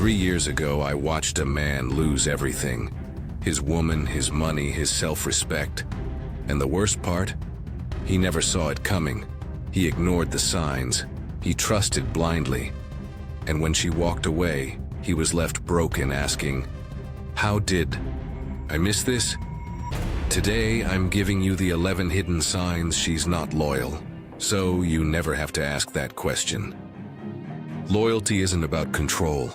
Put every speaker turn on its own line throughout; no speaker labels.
3 years ago, I watched a man lose everything. His woman, his money, his self-respect. And the worst part? He never saw it coming. He ignored the signs. He trusted blindly. And when she walked away, he was left broken, asking, "How did I miss this?" Today, I'm giving you the 11 hidden signs she's not loyal, so you never have to ask that question. Loyalty isn't about control.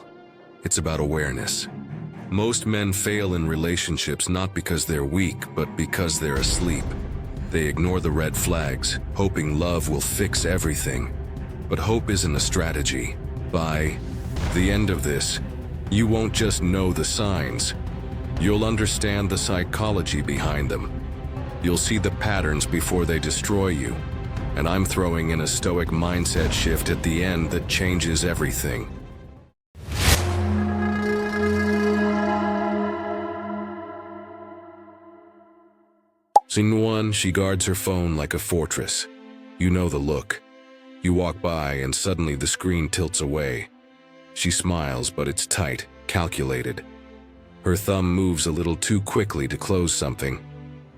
It's about awareness. Most men fail in relationships not because they're weak, but because they're asleep. They ignore the red flags, hoping love will fix everything. But hope isn't a strategy. By the end of this, you won't just know the signs. You'll understand the psychology behind them. You'll see the patterns before they destroy you. And I'm throwing in a Stoic mindset shift at the end that changes everything. Scene 1, she guards her phone like a fortress. You know the look. You walk by and suddenly the screen tilts away. She smiles, but it's tight, calculated. Her thumb moves a little too quickly to close something.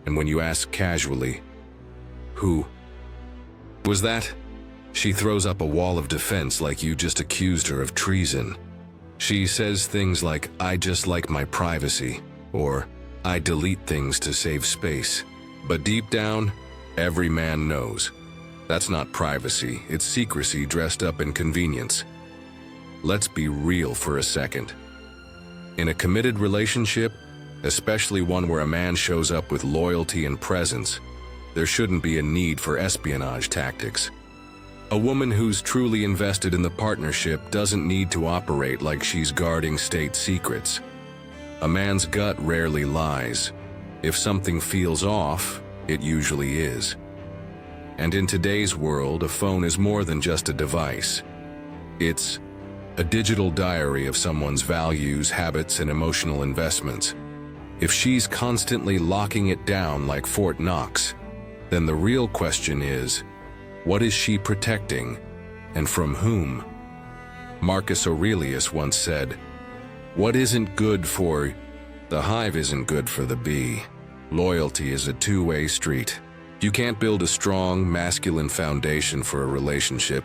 And when you ask casually, "Who was that?" she throws up a wall of defense like you just accused her of treason. She says things like, "I just like my privacy," or "I delete things to save space." But deep down, every man knows. That's not privacy, it's secrecy dressed up in convenience. Let's be real for a second. In a committed relationship, especially one where a man shows up with loyalty and presence, there shouldn't be a need for espionage tactics. A woman who's truly invested in the partnership doesn't need to operate like she's guarding state secrets. A man's gut rarely lies. If something feels off, it usually is. And in today's world, a phone is more than just a device. It's a digital diary of someone's values, habits, and emotional investments. If she's constantly locking it down like Fort Knox, then the real question is, what is she protecting, and from whom? Marcus Aurelius once said, "What isn't good for the hive isn't good for the bee." Loyalty is a two-way street. You can't build a strong, masculine foundation for a relationship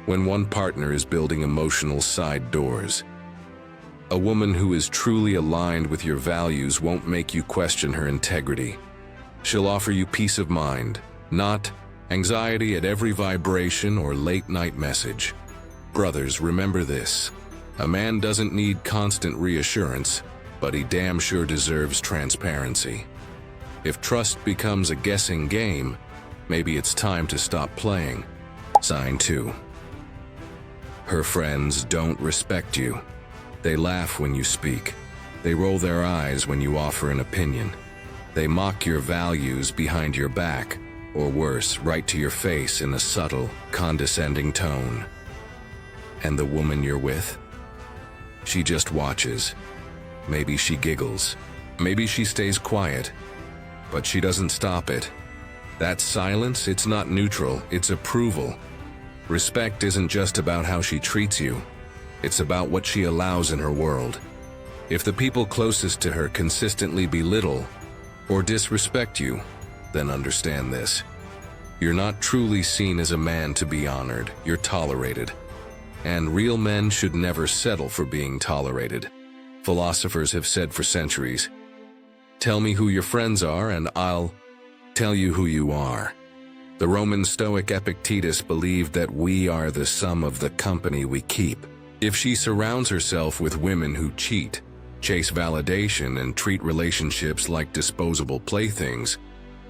when one partner is building emotional side doors. A woman who is truly aligned with your values won't make you question her integrity. She'll offer you peace of mind, not anxiety at every vibration or late-night message. Brothers, remember this. A man doesn't need constant reassurance, but he damn sure deserves transparency. If trust becomes a guessing game, maybe it's time to stop playing. Sign 2. Her friends don't respect you. They laugh when you speak. They roll their eyes when you offer an opinion. They mock your values behind your back, or worse, right to your face in a subtle, condescending tone. And the woman you're with? She just watches. Maybe she giggles. Maybe she stays quiet. But she doesn't stop it. That silence, it's not neutral, it's approval. Respect isn't just about how she treats you. It's about what she allows in her world. If the people closest to her consistently belittle or disrespect you, then understand this. You're not truly seen as a man to be honored, you're tolerated. And real men should never settle for being tolerated. Philosophers have said for centuries, "Tell me who your friends are and I'll tell you who you are." The Roman Stoic Epictetus believed that we are the sum of the company we keep. If she surrounds herself with women who cheat, chase validation, and treat relationships like disposable playthings,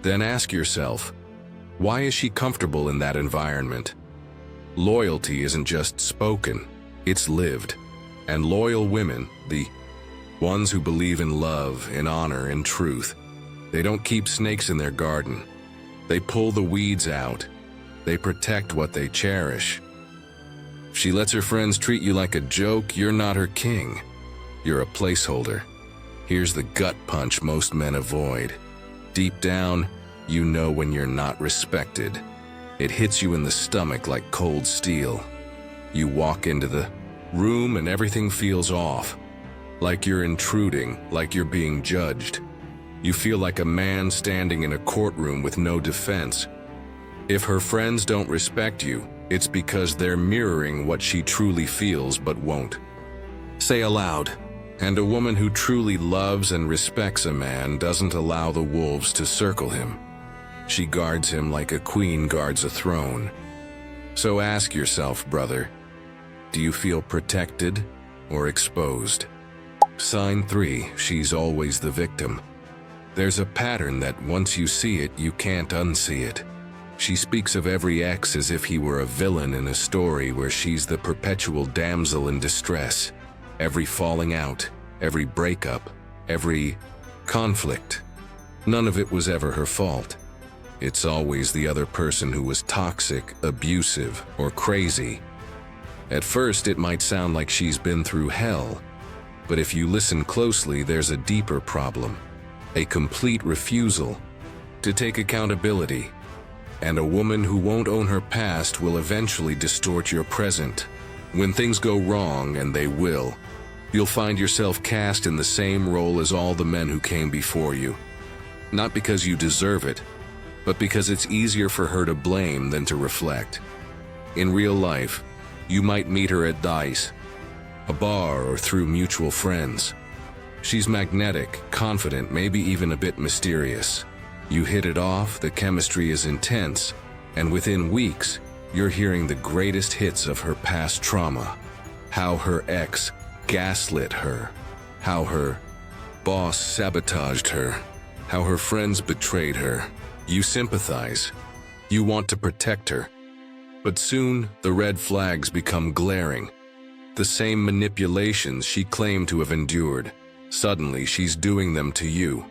then ask yourself, why is she comfortable in that environment? Loyalty isn't just spoken, it's lived. And loyal women, the ones who believe in love, in honor, in truth, they don't keep snakes in their garden. They pull the weeds out. They protect what they cherish. If she lets her friends treat you like a joke, you're not her king. You're a placeholder. Here's the gut punch most men avoid. Deep down, you know when you're not respected. It hits you in the stomach like cold steel. You walk into the room and everything feels off. Like you're intruding, like you're being judged. You feel like a man standing in a courtroom with no defense. If her friends don't respect you, it's because they're mirroring what she truly feels but won't say aloud. And a woman who truly loves and respects a man doesn't allow the wolves to circle him. She guards him like a queen guards a throne. So ask yourself, brother, do you feel protected or exposed? Sign 3, she's always the victim. There's a pattern that once you see it, you can't unsee it. She speaks of every ex as if he were a villain in a story where she's the perpetual damsel in distress. Every falling out, every breakup, every conflict. None of it was ever her fault. It's always the other person who was toxic, abusive, or crazy. At first, it might sound like she's been through hell, but if you listen closely, there's a deeper problem. A complete refusal to take accountability. And a woman who won't own her past will eventually distort your present. When things go wrong, and they will, you'll find yourself cast in the same role as all the men who came before you. Not because you deserve it, but because it's easier for her to blame than to reflect. In real life, you might meet her at dice, a bar, or through mutual friends. She's magnetic, confident, maybe even a bit mysterious. You hit it off, the chemistry is intense, and within weeks, you're hearing the greatest hits of her past trauma. How her ex gaslit her, how her boss sabotaged her, how her friends betrayed her. You sympathize. You want to protect her. But soon, the red flags become glaring. The same manipulations she claimed to have endured. Suddenly, she's doing them to you.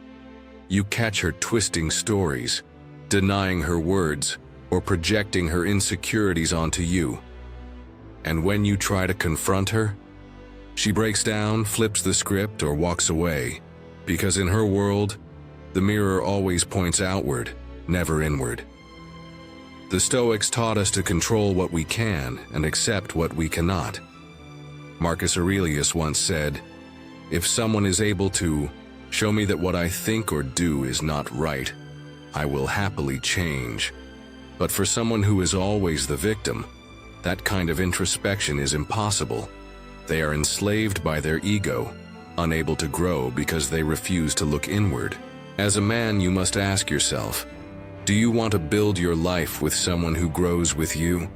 You catch her twisting stories, denying her words, or projecting her insecurities onto you. And when you try to confront her, she breaks down, flips the script, or walks away. Because in her world, the mirror always points outward, never inward. The Stoics taught us to control what we can and accept what we cannot. Marcus Aurelius once said, "If someone is able to show me that what I think or do is not right, I will happily change." But for someone who is always the victim, that kind of introspection is impossible. They are enslaved by their ego, unable to grow because they refuse to look inward. As a man, you must ask yourself, do you want to build your life with someone who grows with you,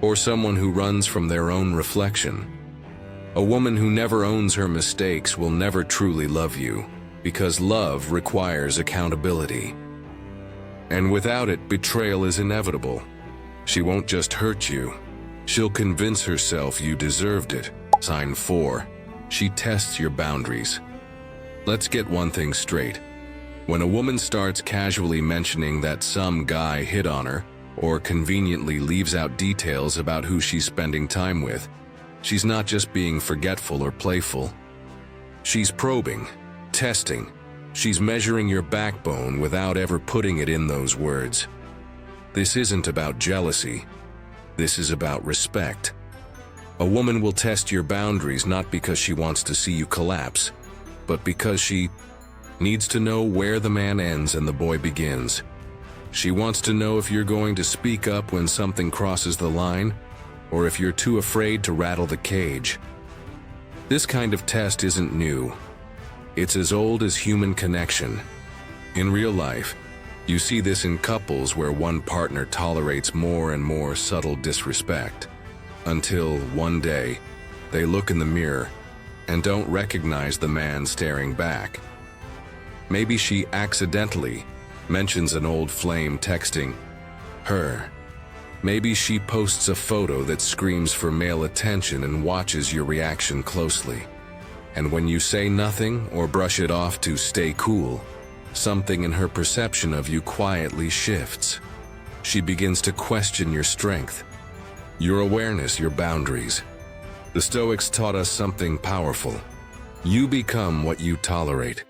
or someone who runs from their own reflection? A woman who never owns her mistakes will never truly love you, because love requires accountability. And without it, betrayal is inevitable. She won't just hurt you, she'll convince herself you deserved it. Sign 4, she tests your boundaries. Let's get one thing straight. When a woman starts casually mentioning that some guy hit on her, or conveniently leaves out details about who she's spending time with, she's not just being forgetful or playful. She's probing, testing. She's measuring your backbone without ever putting it in those words. This isn't about jealousy. This is about respect. A woman will test your boundaries not because she wants to see you collapse, but because she needs to know where the man ends and the boy begins. She wants to know if you're going to speak up when something crosses the line, or if you're too afraid to rattle the cage. This kind of test isn't new. It's as old as human connection. In real life, you see this in couples where one partner tolerates more and more subtle disrespect, until one day, they look in the mirror and don't recognize the man staring back. Maybe she accidentally mentions an old flame texting her. Maybe she posts a photo that screams for male attention and watches your reaction closely. And when you say nothing or brush it off to stay cool, something in her perception of you quietly shifts. She begins to question your strength, your awareness, your boundaries. The Stoics taught us something powerful. You become what you tolerate.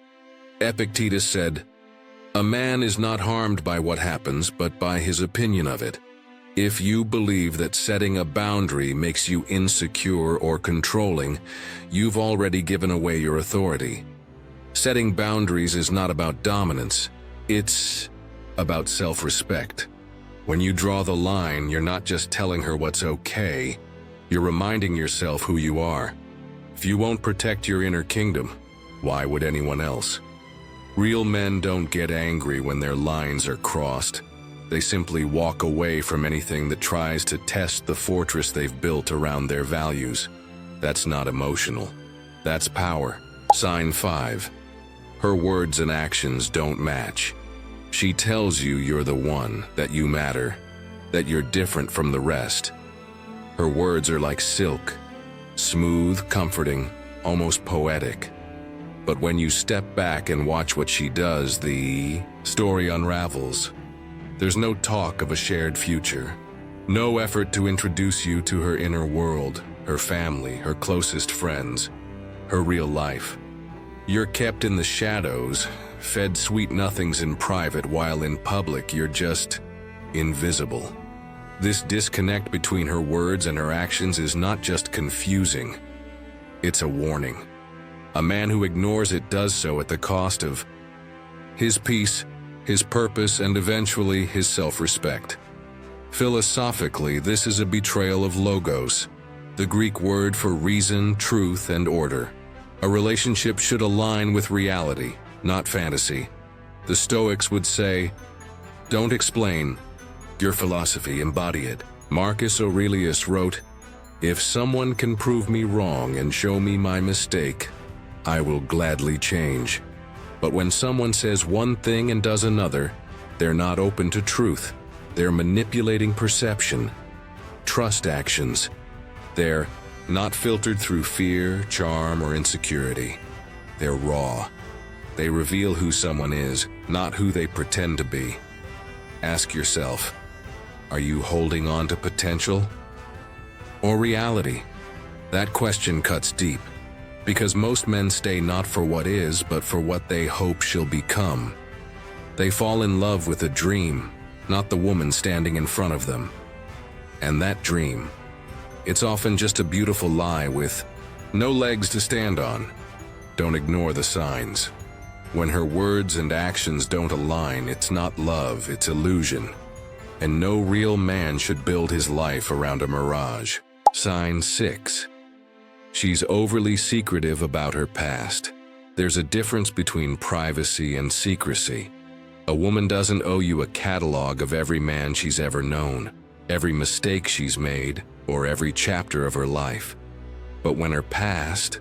Epictetus said, "A man is not harmed by what happens, but by his opinion of it." If you believe that setting a boundary makes you insecure or controlling, you've already given away your authority. Setting boundaries is not about dominance, it's about self-respect. When you draw the line, you're not just telling her what's okay, you're reminding yourself who you are. If you won't protect your inner kingdom, why would anyone else? Real men don't get angry when their lines are crossed. They simply walk away from anything that tries to test the fortress they've built around their values. That's not emotional. That's power. Sign 5. Her words and actions don't match. She tells you you're the one, that you matter, that you're different from the rest. Her words are like silk, smooth, comforting, almost poetic. But when you step back and watch what she does, the story unravels. There's no talk of a shared future, no effort to introduce you to her inner world, her family, her closest friends, her real life. You're kept in the shadows, fed sweet nothings in private, while in public you're just invisible. This disconnect between her words and her actions is not just confusing, it's a warning. A man who ignores it does so at the cost of his peace, his purpose, and eventually his self-respect. Philosophically, this is a betrayal of logos, the Greek word for reason, truth, and order. A relationship should align with reality, not fantasy. The Stoics would say, "Don't explain your philosophy, embody it." Marcus Aurelius wrote, "If someone can prove me wrong and show me my mistake, I will gladly change." But when someone says one thing and does another, they're not open to truth. They're manipulating perception. Trust actions. They're not filtered through fear, charm, or insecurity. They're raw. They reveal who someone is, not who they pretend to be. Ask yourself, are you holding on to potential or reality? That question cuts deep, because most men stay not for what is, but for what they hope she'll become. They fall in love with a dream, not the woman standing in front of them. And that dream, it's often just a beautiful lie with no legs to stand on. Don't ignore the signs. When her words and actions don't align, it's not love, it's illusion. And no real man should build his life around a mirage. Sign 6. She's overly secretive about her past. There's a difference between privacy and secrecy. A woman doesn't owe you a catalog of every man she's ever known, every mistake she's made, or every chapter of her life. But when her past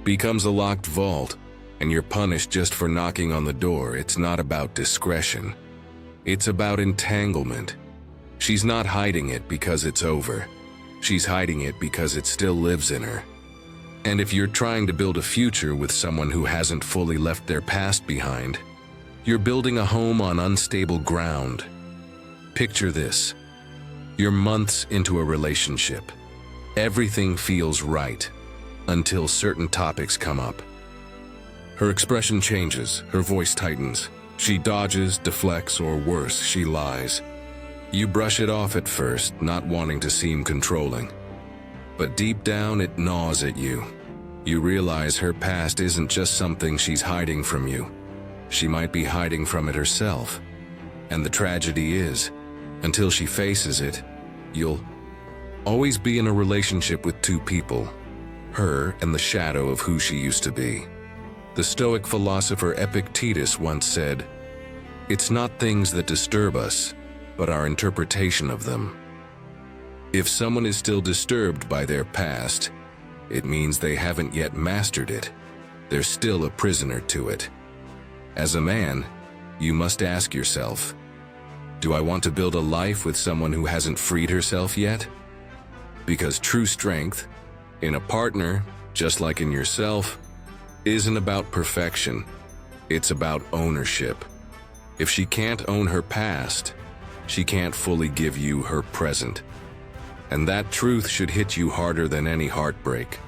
becomes a locked vault, and you're punished just for knocking on the door, it's not about discretion. It's about entanglement. She's not hiding it because it's over. She's hiding it because it still lives in her. And if you're trying to build a future with someone who hasn't fully left their past behind, you're building a home on unstable ground. Picture this. You're months into a relationship. Everything feels right, until certain topics come up. Her expression changes, her voice tightens. She dodges, deflects, or worse, she lies. You brush it off at first, not wanting to seem controlling. But deep down, it gnaws at you. You realize her past isn't just something she's hiding from you. She might be hiding from it herself. And the tragedy is, until she faces it, you'll always be in a relationship with two people, her and the shadow of who she used to be. The Stoic philosopher Epictetus once said, "It's not things that disturb us, but our interpretation of them." If someone is still disturbed by their past, it means they haven't yet mastered it. They're still a prisoner to it. As a man, you must ask yourself, do I want to build a life with someone who hasn't freed herself yet? Because true strength, in a partner, just like in yourself, isn't about perfection. It's about ownership. If she can't own her past, she can't fully give you her present. And that truth should hit you harder than any heartbreak,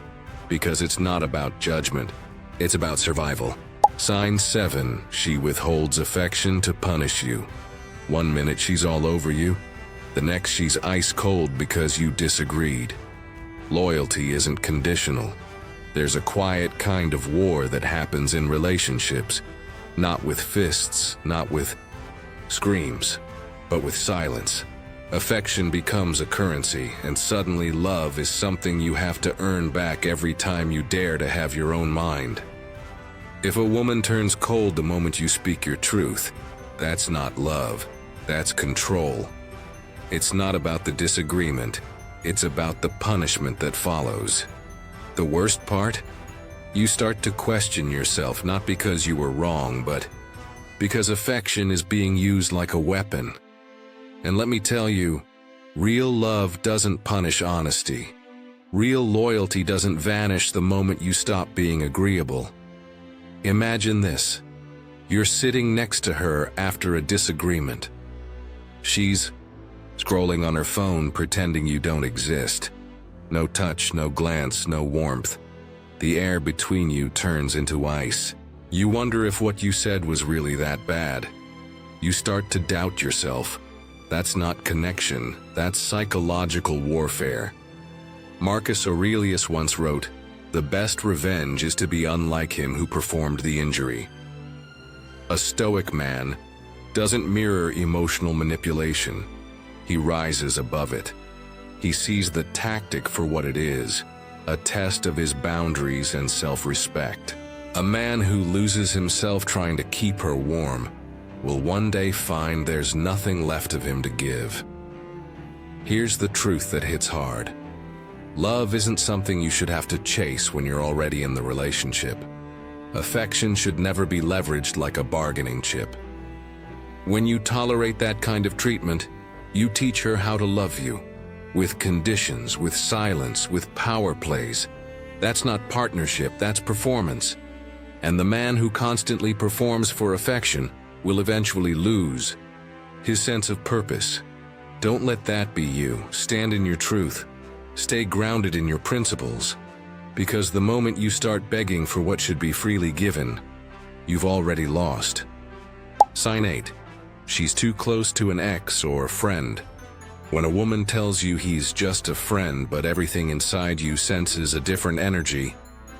because it's not about judgment, it's about survival. Sign 7, she withholds affection to punish you. One minute she's all over you, The next she's ice cold because you disagreed. Loyalty isn't conditional. There's a quiet kind of war that happens in relationships, not with fists, not with screams, but with silence. Affection becomes a currency, and suddenly love is something you have to earn back every time you dare to have your own mind. If a woman turns cold the moment you speak your truth, that's not love, that's control. It's not about the disagreement, it's about the punishment that follows. The worst part? You start to question yourself not because you were wrong, but because affection is being used like a weapon. And let me tell you, real love doesn't punish honesty. Real loyalty doesn't vanish the moment you stop being agreeable. Imagine this. You're sitting next to her after a disagreement. She's scrolling on her phone pretending you don't exist. No touch, no glance, no warmth. The air between you turns into ice. You wonder if what you said was really that bad. You start to doubt yourself. That's not connection, that's psychological warfare. Marcus Aurelius once wrote, "The best revenge is to be unlike him who performed the injury." A Stoic man doesn't mirror emotional manipulation. He rises above it. He sees the tactic for what it is, a test of his boundaries and self-respect. A man who loses himself trying to keep her warm will one day find there's nothing left of him to give. Here's the truth that hits hard. Love isn't something you should have to chase when you're already in the relationship. Affection should never be leveraged like a bargaining chip. When you tolerate that kind of treatment, you teach her how to love you. With conditions, with silence, with power plays. That's not partnership, that's performance. And the man who constantly performs for affection will eventually lose his sense of purpose. Don't let that be you. Stand in your truth. Stay grounded in your principles. Because the moment you start begging for what should be freely given, you've already lost. Sign 8. She's too close to an ex or a friend. When a woman tells you he's just a friend, but everything inside you senses a different energy,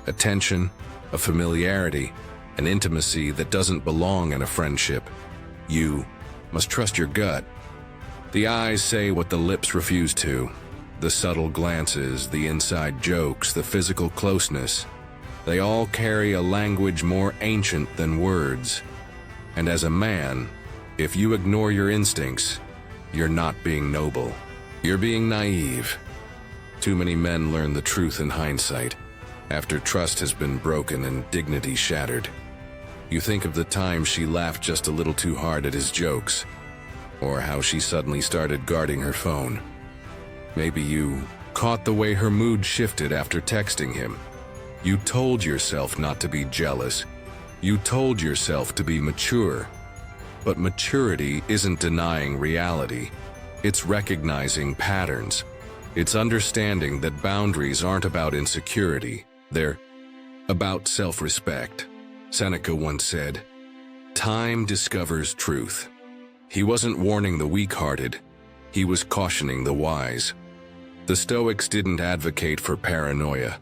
a tension, a familiarity, an intimacy that doesn't belong in a friendship, you must trust your gut. The eyes say what the lips refuse to. The subtle glances, the inside jokes, the physical closeness, they all carry a language more ancient than words. And as a man, if you ignore your instincts, you're not being noble. You're being naive. Too many men learn the truth in hindsight, after trust has been broken and dignity shattered. You think of the time she laughed just a little too hard at his jokes, or how she suddenly started guarding her phone. Maybe you caught the way her mood shifted after texting him. You told yourself not to be jealous. You told yourself to be mature. But maturity isn't denying reality. It's recognizing patterns. It's understanding that boundaries aren't about insecurity. They're about self-respect. Seneca once said, "Time discovers truth." He wasn't warning the weak-hearted. He was cautioning the wise. The Stoics didn't advocate for paranoia,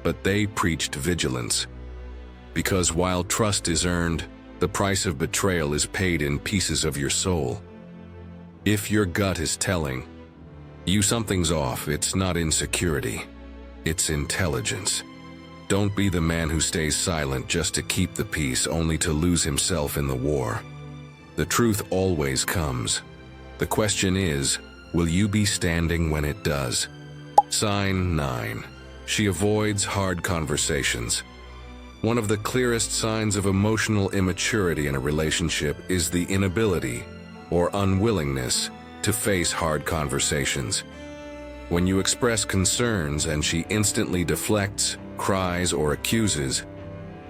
but they preached vigilance. Because while trust is earned, the price of betrayal is paid in pieces of your soul. If your gut is telling you something's off, it's not insecurity, it's intelligence. Don't be the man who stays silent just to keep the peace, only to lose himself in the war. The truth always comes. The question is, will you be standing when it does? Sign 9. She avoids hard conversations. One of the clearest signs of emotional immaturity in a relationship is the inability or unwillingness to face hard conversations. When you express concerns and she instantly deflects, cries, or accuses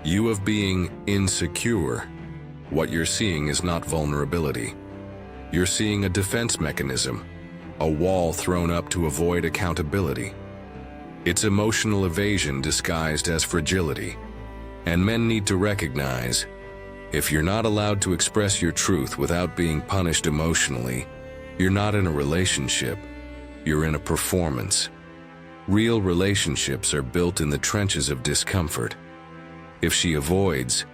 you of being insecure, what you're seeing is not vulnerability. You're seeing a defense mechanism, a wall thrown up to avoid accountability. It's emotional evasion disguised as fragility. And men need to recognize, if you're not allowed to express your truth without being punished emotionally, You're not in a relationship, you're in a performance. Real relationships are built in the trenches of discomfort. If she avoids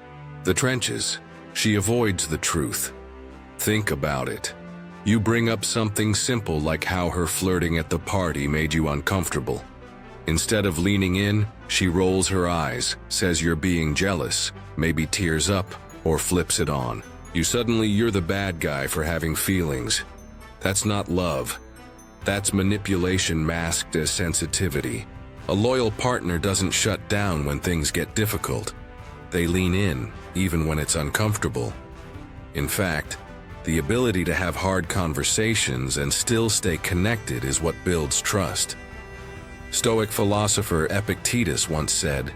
the trenches, she avoids the truth. Think about it. You bring up something simple like how her flirting at the party made you uncomfortable. Instead of leaning in, she rolls her eyes, says you're being jealous, maybe tears up, or flips it on. You're the bad guy for having feelings. That's not love. That's manipulation masked as sensitivity. A loyal partner doesn't shut down when things get difficult. They lean in, even when it's uncomfortable. In fact, the ability to have hard conversations and still stay connected is what builds trust. Stoic philosopher Epictetus once said,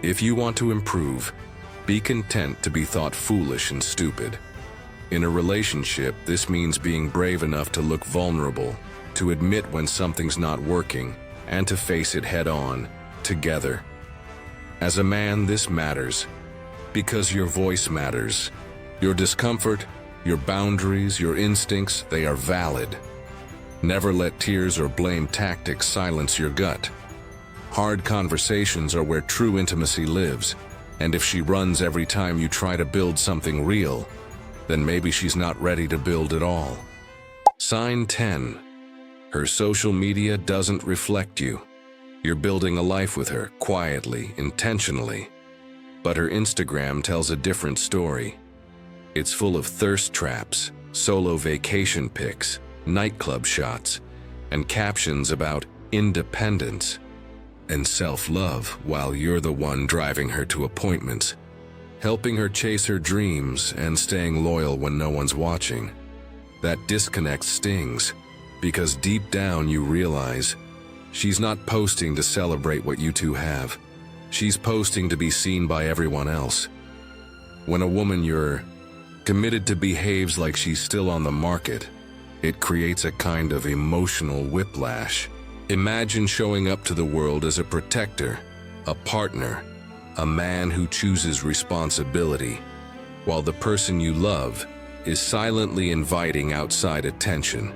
"If you want to improve, be content to be thought foolish and stupid." In a relationship, this means being brave enough to look vulnerable, to admit when something's not working, and to face it head on, together. As a man, this matters, because your voice matters. Your discomfort, your boundaries, your instincts, they are valid. Never let tears or blame tactics silence your gut. Hard conversations are where true intimacy lives, and if she runs every time you try to build something real, then maybe she's not ready to build at all. Sign 10. Her social media doesn't reflect you. You're building a life with her, quietly, intentionally. But her Instagram tells a different story. It's full of thirst traps, solo vacation pics, nightclub shots, and captions about independence and self-love while you're the one driving her to appointments, helping her chase her dreams and staying loyal when no one's watching. That disconnect stings, because deep down you realize she's not posting to celebrate what you two have. She's posting to be seen by everyone else. When a woman you're committed to behaves like she's still on the market, it creates a kind of emotional whiplash. Imagine showing up to the world as a protector, a partner, a man who chooses responsibility, while the person you love is silently inviting outside attention.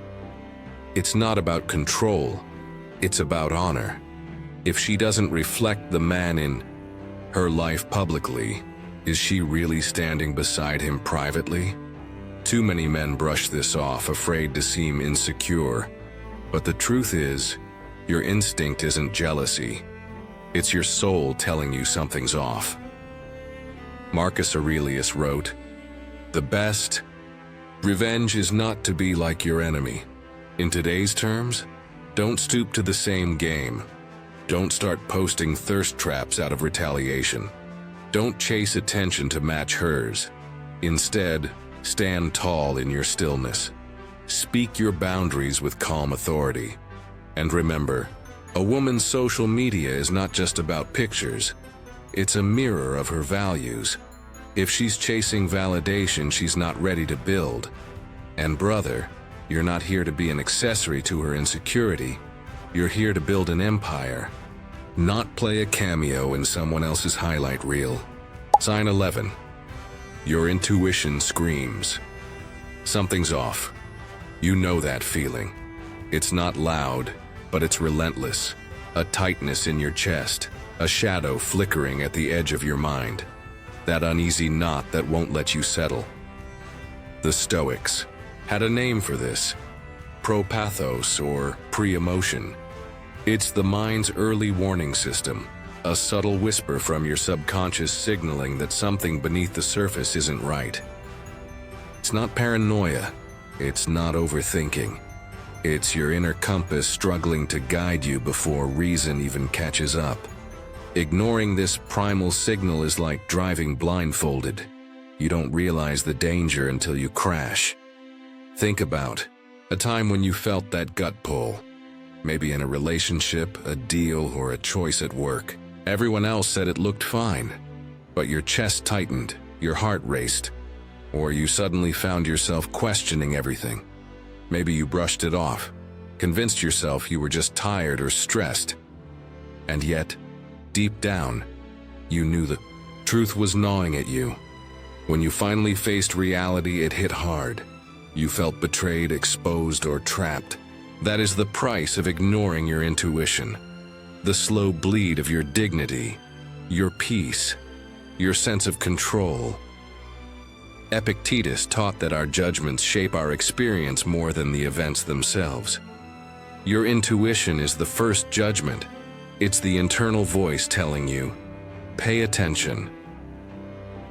It's not about control, it's about honor. If she doesn't reflect the man in her life publicly, is she really standing beside him privately? Too many men brush this off, afraid to seem insecure. But the truth is, your instinct isn't jealousy. It's your soul telling you something's off. Marcus Aurelius wrote, "The best revenge is not to be like your enemy." In today's terms, don't stoop to the same game. Don't start posting thirst traps out of retaliation. Don't chase attention to match hers. Instead, stand tall in your stillness. Speak your boundaries with calm authority. And remember, a woman's social media is not just about pictures. It's a mirror of her values. If she's chasing validation, she's not ready to build. And brother, you're not here to be an accessory to her insecurity. You're here to build an empire, not play a cameo in someone else's highlight reel. Sign 11. Your intuition screams. Something's off. You know that feeling. It's not loud, but it's relentless. A tightness in your chest, a shadow flickering at the edge of your mind. That uneasy knot that won't let you settle. The Stoics had a name for this: propathos or pre-emotion. It's the mind's early warning system, a subtle whisper from your subconscious signaling that something beneath the surface isn't right. It's not paranoia, it's not overthinking. It's your inner compass struggling to guide you before reason even catches up. Ignoring this primal signal is like driving blindfolded. You don't realize the danger until you crash. Think about a time when you felt that gut pull. Maybe in a relationship, a deal, or a choice at work. Everyone else said it looked fine, but your chest tightened, your heart raced, or you suddenly found yourself questioning everything. Maybe you brushed it off, convinced yourself you were just tired or stressed. And yet, deep down, you knew the truth was gnawing at you. When you finally faced reality, it hit hard. You felt betrayed, exposed, or trapped. That is the price of ignoring your intuition. The slow bleed of your dignity, your peace, your sense of control. Epictetus taught that our judgments shape our experience more than the events themselves. Your intuition is the first judgment. It's the internal voice telling you, pay attention.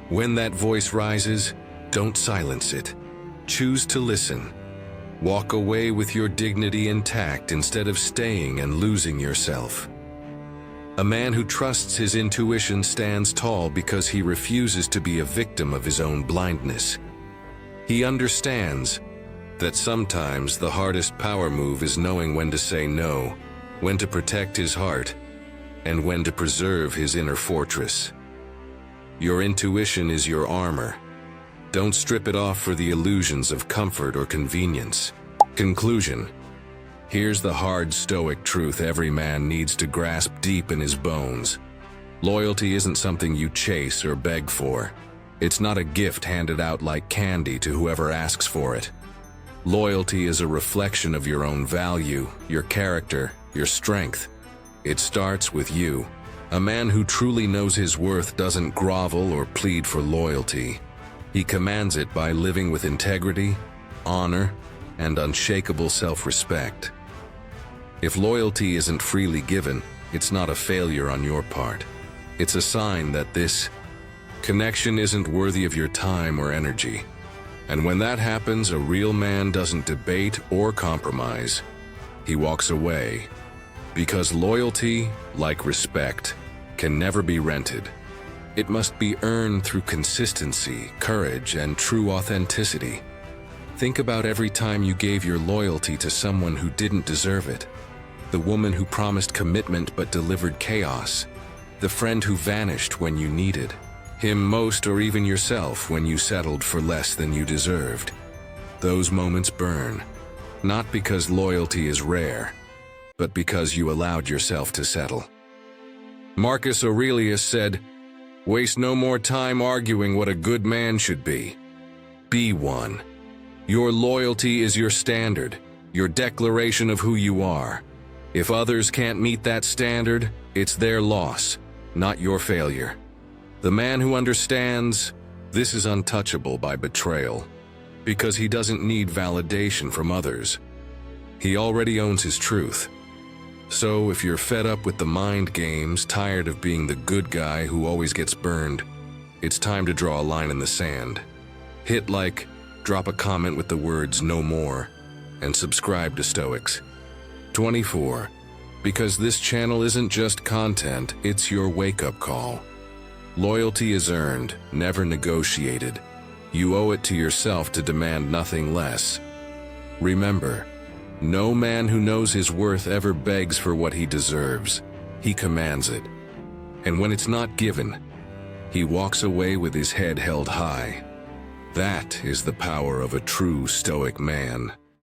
When that voice rises, don't silence it. Choose to listen. Walk away with your dignity intact instead of staying and losing yourself. A man who trusts his intuition stands tall because he refuses to be a victim of his own blindness. He understands that sometimes the hardest power move is knowing when to say no, when to protect his heart, and when to preserve his inner fortress. Your intuition is your armor. Don't strip it off for the illusions of comfort or convenience. Conclusion. Here's the hard Stoic truth every man needs to grasp deep in his bones. Loyalty isn't something you chase or beg for. It's not a gift handed out like candy to whoever asks for it. Loyalty is a reflection of your own value, your character, your strength. It starts with you. A man who truly knows his worth doesn't grovel or plead for loyalty. He commands it by living with integrity, honor, and unshakable self-respect. If loyalty isn't freely given, it's not a failure on your part. It's a sign that this connection isn't worthy of your time or energy. And when that happens, a real man doesn't debate or compromise. He walks away. Because loyalty, like respect, can never be rented. It must be earned through consistency, courage, and true authenticity. Think about every time you gave your loyalty to someone who didn't deserve it. The woman who promised commitment but delivered chaos. The friend who vanished when you needed him most, or even yourself when you settled for less than you deserved. Those moments burn, not because loyalty is rare, but because you allowed yourself to settle. Marcus Aurelius said, "Waste no more time arguing what a good man should be. Be one." Your loyalty is your standard, your declaration of who you are. If others can't meet that standard, it's their loss, not your failure. The man who understands this is untouchable by betrayal, because he doesn't need validation from others. He already owns his truth. So if you're fed up with the mind games, tired of being the good guy who always gets burned, it's time to draw a line in the sand. Hit like, drop a comment with the words "no more," and subscribe to Stoics. 24. Because this channel isn't just content, it's your wake-up call. Loyalty is earned, never negotiated. You owe it to yourself to demand nothing less. Remember, no man who knows his worth ever begs for what he deserves. He commands it. And when it's not given, he walks away with his head held high. That is the power of a true Stoic man.